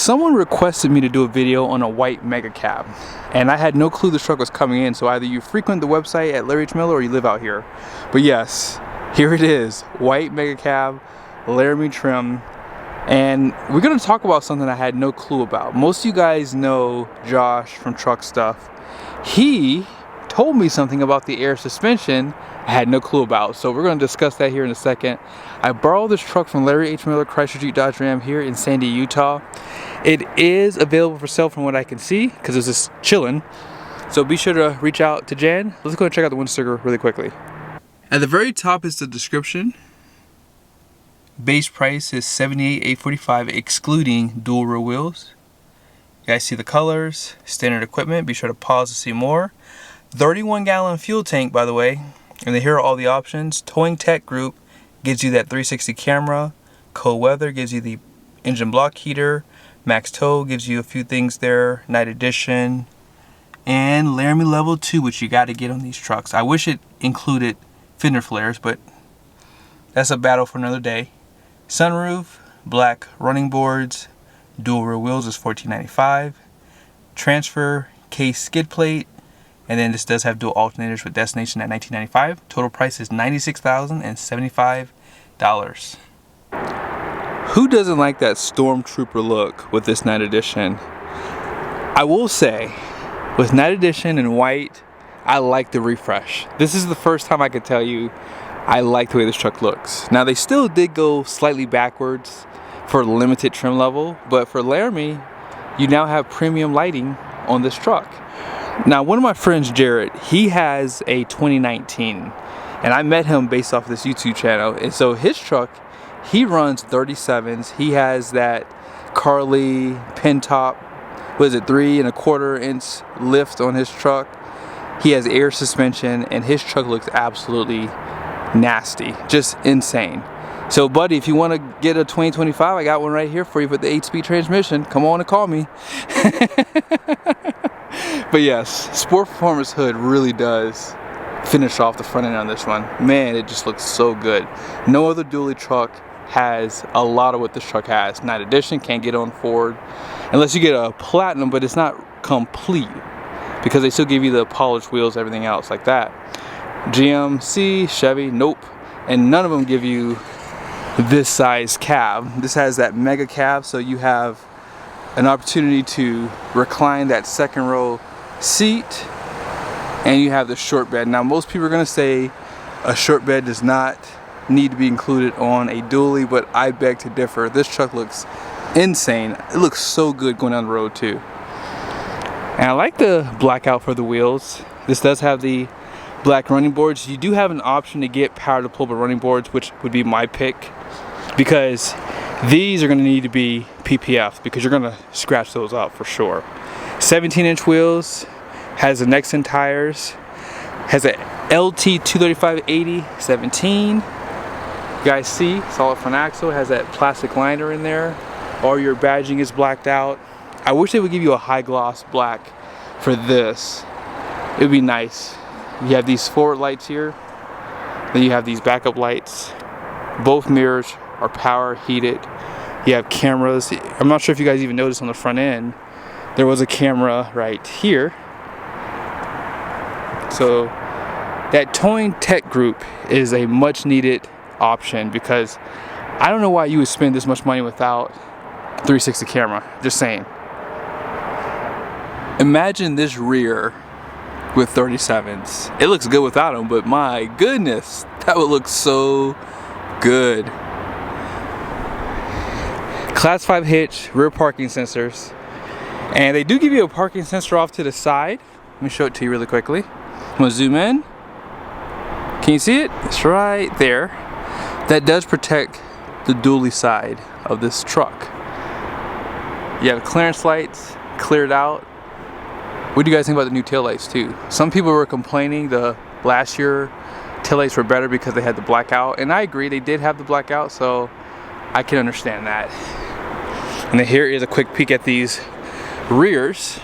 Someone requested me to do a video on a white mega cab, and I had no clue this truck was coming in, so either you frequent the website at Larry H. Miller or you live out here. But yes, here it is, white mega cab, Laramie trim, and we're going to talk about something I had no clue about. Most of you guys know Josh from Truck Stuff. He told me something about the air suspension I had no clue about, so we're going to discuss that here in a second. I borrowed this truck from Larry H. Miller Chrysler Jeep Dodge Ram here in Sandy, Utah. It is available for sale from what I can see because it's just chilling. So be sure to reach out to Jan. Let's go and check out the window sticker really quickly. At the very top is the description. Base price is $78,845 excluding dual rear wheels. You guys see the colors, standard equipment. Be sure to pause to see more. 31-gallon fuel tank, by the way. And then here are all the options. Towing Tech Group gives you that 360 camera. Cold Weather gives you the engine block heater. Max Tow gives you a few things there. Night Edition. And Laramie Level 2, which you got to get on these trucks. I wish it included fender flares, but that's a battle for another day. Sunroof, black running boards, dual rear wheels is $14.95. Transfer case skid plate. And then this does have dual alternators with destination at $19.95. Total price is $96,075. Who doesn't like that Stormtrooper look with this Night Edition? I will say, with Night Edition and white, I like the refresh. This is the first time I could tell you I like the way this truck looks. Now they still did go slightly backwards for limited trim level, but for Laramie, you now have premium lighting on this truck. Now, one of my friends, Jared, he has a 2019, and I met him based off of this YouTube channel. And so his truck, he runs 37s. He has that Carly pin top, what is it, 3¼ inch lift on his truck. He has air suspension, and his truck looks absolutely nasty, just insane. So, buddy, if you want to get a 2025, I got one right here for you with the 8-speed transmission. Come on and call me. But yes, Sport Performance hood really does finish off the front end on this one. Man, it just looks so good. No other dually truck has a lot of what this truck has. Night Edition can't get on Ford unless you get a Platinum, but it's not complete because they still give you the polished wheels, everything else like that. GMC, Chevy, nope. And none of them give you this size cab. This has that mega cab, so you have an opportunity to recline that second row seat, and you have the short bed. Now most people are going to say a short bed does not need to be included on a dually, but I beg to differ. This truck looks insane. It looks so good going down the road too. And I like the blackout for the wheels. This does have the black running boards. You do have an option to get power to pull running boards, which would be my pick, because these are going to need to be PPF because you're going to scratch those up for sure. 17-inch wheels, has the Nexen tires, has a LT 235/80 17. You guys see, solid front axle, has that plastic liner in there. All your badging is blacked out. I wish they would give you a high gloss black for this. It would be nice. You have these forward lights here, then you have these backup lights. Both mirrors are power heated. You have cameras. I'm not sure if you guys even noticed on the front end, there was a camera right here. So that Towing Tech Group is a much needed option because I don't know why you would spend this much money without 360 camera. Just saying. Imagine this rear with 37s. It looks good without them, but my goodness, that would look so good. Class 5 hitch, rear parking sensors, and they do give you a parking sensor off to the side. Let me show it to you really quickly. I'm gonna zoom in. Can you see it? It's right there. That does protect the dually side of this truck. You have clearance lights cleared out. What do you guys think about the new taillights too? Some people were complaining the last year taillights were better because they had the blackout, and I agree, they did have the blackout, so I can understand that. And then here is a quick peek at these rears.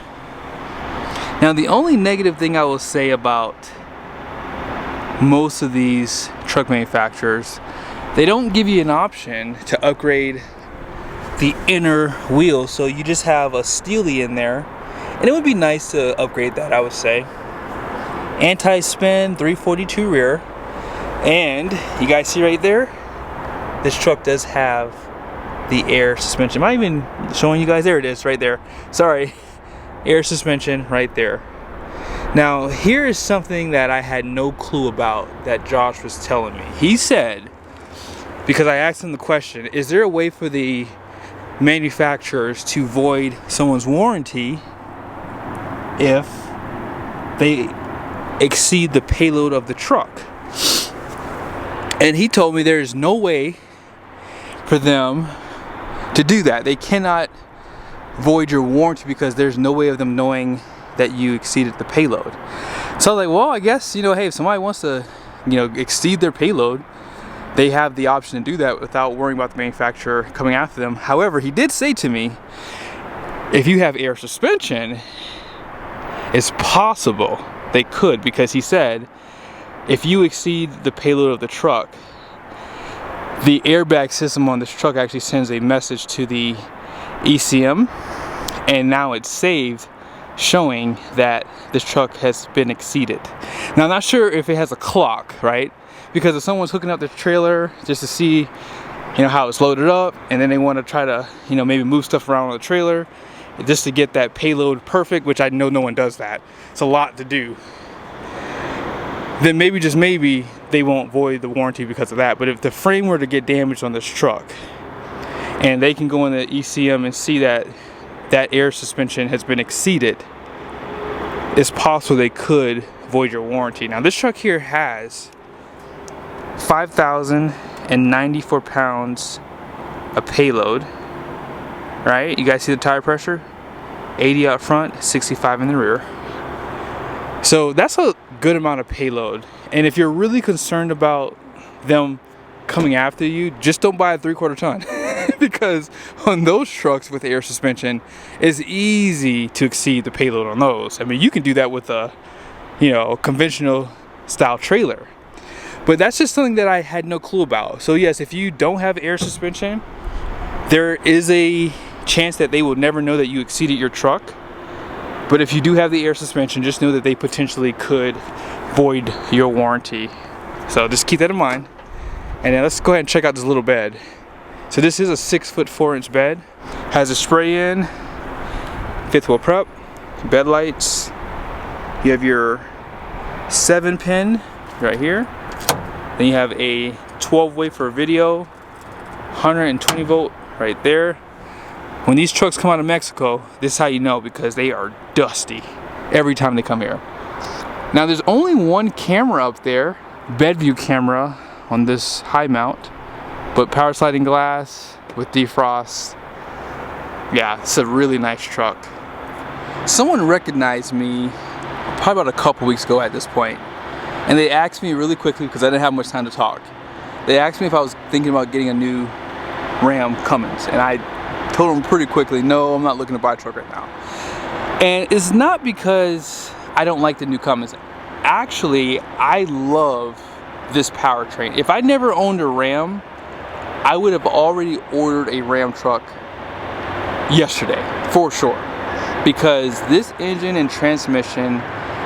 Now the only negative thing I will say about most of these truck manufacturers, they don't give you an option to upgrade the inner wheel, so you just have a steely in there, and it would be nice to upgrade that, I would say. Anti-spin 342 rear, and you guys see right there, this truck does have the air suspension. Am I even showing you guys? There it is right there. Sorry, air suspension right there. Now here is something that I had no clue about that Josh was telling me. He said, because I asked him the question, is there a way for the manufacturers to void someone's warranty if they exceed the payload of the truck? And he told me there is no way for them to do that. They cannot void your warranty because there's no way of them knowing that you exceeded the payload. So I was like, well, I guess, you know, hey, if somebody wants to, you know, exceed their payload, they have the option to do that without worrying about the manufacturer coming after them. However, he did say to me, if you have air suspension, it's possible they could, because he said if you exceed the payload of the truck, the airbag system on this truck actually sends a message to the ECM, and now it's saved showing that this truck has been exceeded. Now I'm not sure if it has a clock, right? Because if someone's hooking up the trailer just to see, you know, how it's loaded up, and then they want to try to, you know, maybe move stuff around on the trailer just to get that payload perfect, which I know no one does that. It's a lot to do. Then maybe, just maybe, they won't void the warranty because of that. But if the frame were to get damaged on this truck, and they can go in the ECM and see that that air suspension has been exceeded, it's possible they could void your warranty. Now this truck here has 5,094 pounds of payload, right? You guys see the tire pressure? 80 out front, 65 in the rear. So that's a good amount of payload. And if you're really concerned about them coming after you, just don't buy a 3/4 ton. Because on those trucks with air suspension, it's easy to exceed the payload on those. I mean, you can do that with a, you know, conventional style trailer. But that's just something that I had no clue about. So yes, if you don't have air suspension, there is a chance that they will never know that you exceeded your truck. But if you do have the air suspension, just know that they potentially could void your warranty. So just keep that in mind. And then let's go ahead and check out this little bed. So this is a 6'4" bed. Has a spray in, fifth wheel prep, bed lights. You have your 7-pin right here. Then you have a 12-way for video, 120 volt right there. When these trucks come out of Mexico, this is how you know, because they are dusty every time they come here. Now there's only one camera up there, bed view camera on this high mount, but power sliding glass with defrost. Yeah, it's a really nice truck. Someone recognized me probably about a couple weeks ago at this point, and they asked me really quickly, because I didn't have much time to talk. They asked me if I was thinking about getting a new Ram Cummins, and I told them pretty quickly, no, I'm not looking to buy a truck right now. And it's not because I don't like the new Cummins. Actually, I love this powertrain. If I never owned a Ram, I would have already ordered a Ram truck yesterday, for sure. Because this engine and transmission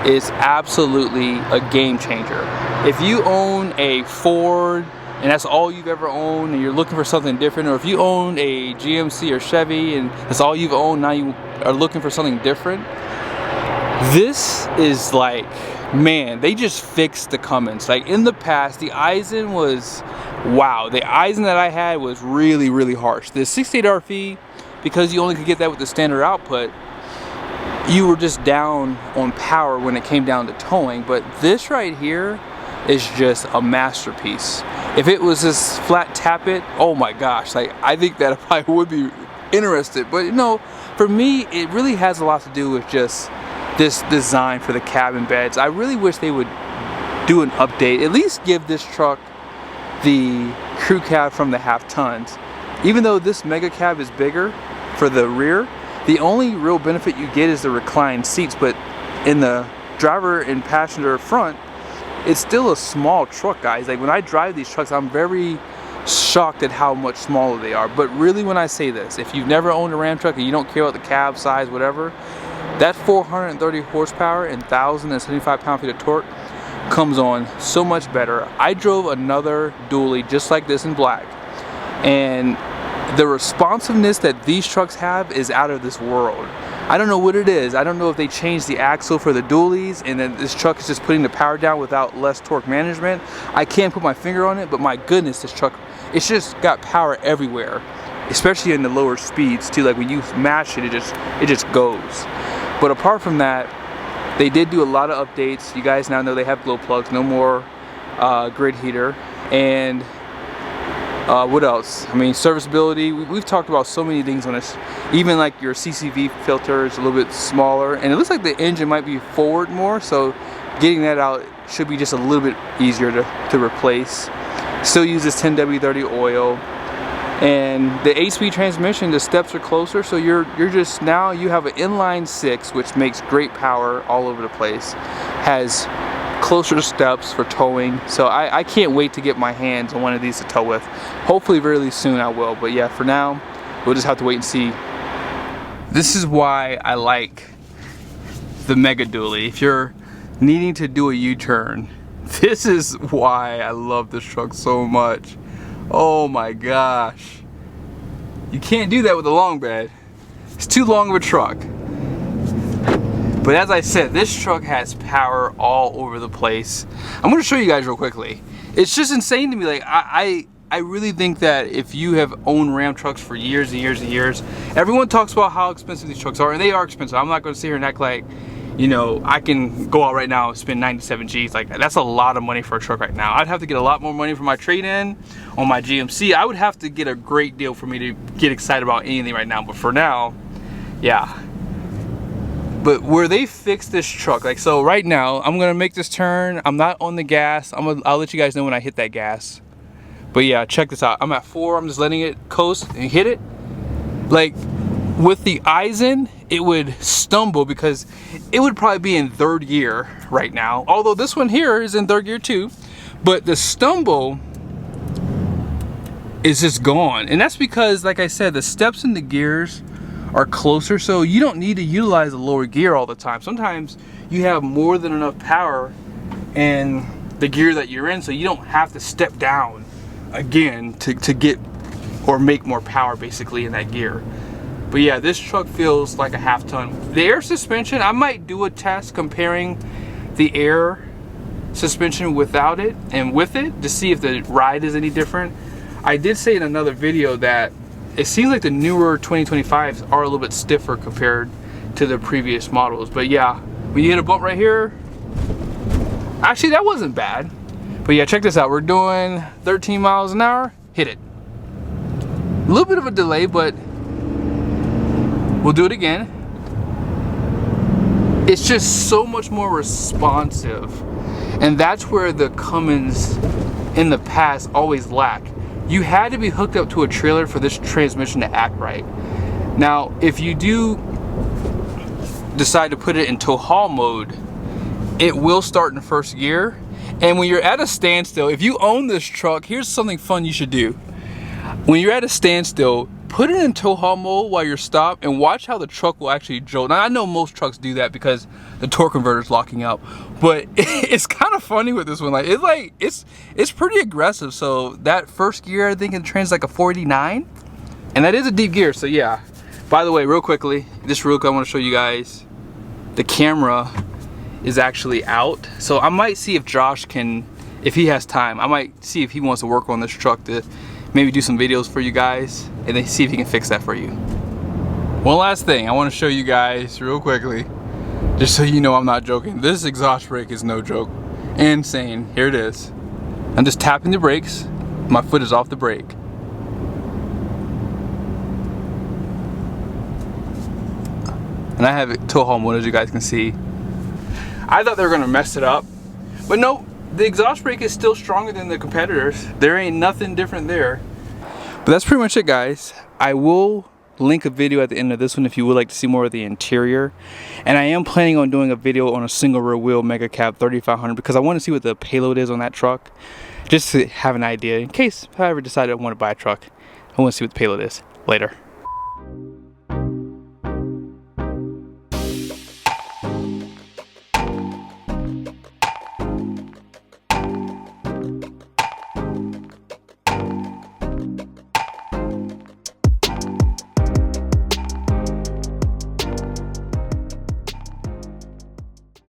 is absolutely a game changer. If you own a Ford and that's all you've ever owned and you're looking for something different, or if you own a GMC or Chevy and that's all you've owned, now you are looking for something different, this is like, man, they just fixed the Cummins. Like in the past, the Eisen was, wow, the Eisen that I had was really, really harsh. The 68 RP, because you only could get that with the standard output, you were just down on power when it came down to towing. But this right here is just a masterpiece. If it was this flat tappet, oh my gosh, like I think that I would be interested. But you know, for me, it really has a lot to do with just this design for the cabin beds. I really wish they would do an update, at least give this truck the crew cab from the half tons. Even though this mega cab is bigger for the rear, the only real benefit you get is the reclined seats, but in the driver and passenger front, it's still a small truck, guys. Like when I drive these trucks, I'm very shocked at how much smaller they are. But really, when I say this, if you've never owned a Ram truck and you don't care about the cab size, whatever, that 430 horsepower and 1,075 pound-feet of torque comes on so much better. I drove another dually just like this in black, and the responsiveness that these trucks have is out of this world. I don't know what it is. I don't know if they changed the axle for the dualies and then this truck is just putting the power down without less torque management. I can't put my finger on it, but my goodness, this truck, it's just got power everywhere, especially in the lower speeds too. Like when you mash it, it just goes. But apart from that, they did do a lot of updates. You guys now know they have glow plugs, no more grid heater, and what else? I mean, serviceability. We've talked about so many things on this. Even like your CCV filter is a little bit smaller, and it looks like the engine might be forward more, so getting that out should be just a little bit easier to replace. Still uses 10W30 oil, and the 8-speed transmission, the steps are closer, so you're just, now you have an inline 6, which makes great power all over the place. Has closer steps for towing, so I can't wait to get my hands on one of these to tow with. Hopefully really soon I will, but yeah, for now we'll just have to wait and see. This is why I like the Mega Dually. If you're needing to do a U-turn, this is why I love this truck so much. Oh my gosh, you can't do that with a long bed. It's too long of a truck. But as I said, this truck has power all over the place. I'm gonna show you guys real quickly. It's just insane to me. Like I really think that if you have owned Ram trucks for years and years and years, everyone talks about how expensive these trucks are, and they are expensive. I'm not gonna sit here and act like, you know, I can go out right now and spend 97 G's. Like, that's a lot of money for a truck right now. I'd have to get a lot more money for my trade-in on my GMC. I would have to get a great deal for me to get excited about anything right now. But for now, yeah. But where they fixed this truck, like, so right now, I'm gonna make this turn. I'm not on the gas. I'll let you guys know when I hit that gas. But yeah, check this out. I'm at 4, I'm just letting it coast and hit it. Like, with the eyes in, it would stumble because it would probably be in 3rd gear right now. Although this one here is in 3rd gear too. But the stumble is just gone. And that's because, like I said, the steps in the gears are closer, so you don't need to utilize the lower gear all the time. Sometimes you have more than enough power in the gear that you're in, so you don't have to step down again to get or make more power basically in that gear. But yeah, this truck feels like a half ton. The air suspension, I might do a test comparing the air suspension without it and with it to see if the ride is any different. I did say in another video that it seems like the newer 2025s are a little bit stiffer compared to the previous models. But yeah, when you hit a bump right here, actually that wasn't bad. But yeah, check this out. We're doing 13 miles an hour, hit it. A little bit of a delay, but we'll do it again. It's just so much more responsive. And that's where the Cummins in the past always lacked. You had to be hooked up to a trailer for this transmission to act right. Now, if you do decide to put it in tow haul mode, it will start in 1st gear. And when you're at a standstill, if you own this truck, here's something fun you should do. When you're at a standstill, put it in tow haul mode while you're stopped and watch how the truck will actually jolt. Now, I know most trucks do that because the torque converter is locking up, but it's kind of funny with this one. It's pretty aggressive. So that 1st gear, I think it trains like a 49, and that is a deep gear. So yeah. By the way, real quickly, I want to show you guys the camera is actually out. So I might see if Josh can, if he has time, I might see if he wants to work on this truck to maybe do some videos for you guys and then see if he can fix that for you. One last thing I want to show you guys real quickly, just so you know I'm not joking. This exhaust brake is no joke. Insane. Here it is. I'm just tapping the brakes. My foot is off the brake. And I have it tow haul mode, as you guys can see. I thought they were gonna mess it up, but no, the exhaust brake is still stronger than the competitors. There ain't nothing different there. But that's pretty much it, guys. I will link a video at the end of this one if you would like to see more of the interior. And I am planning on doing a video on a single rear wheel Mega Cab 3500 because I want to see what the payload is on that truck. just to have an idea in case I ever decide I want to buy a truck. I want to see what the Payload is later.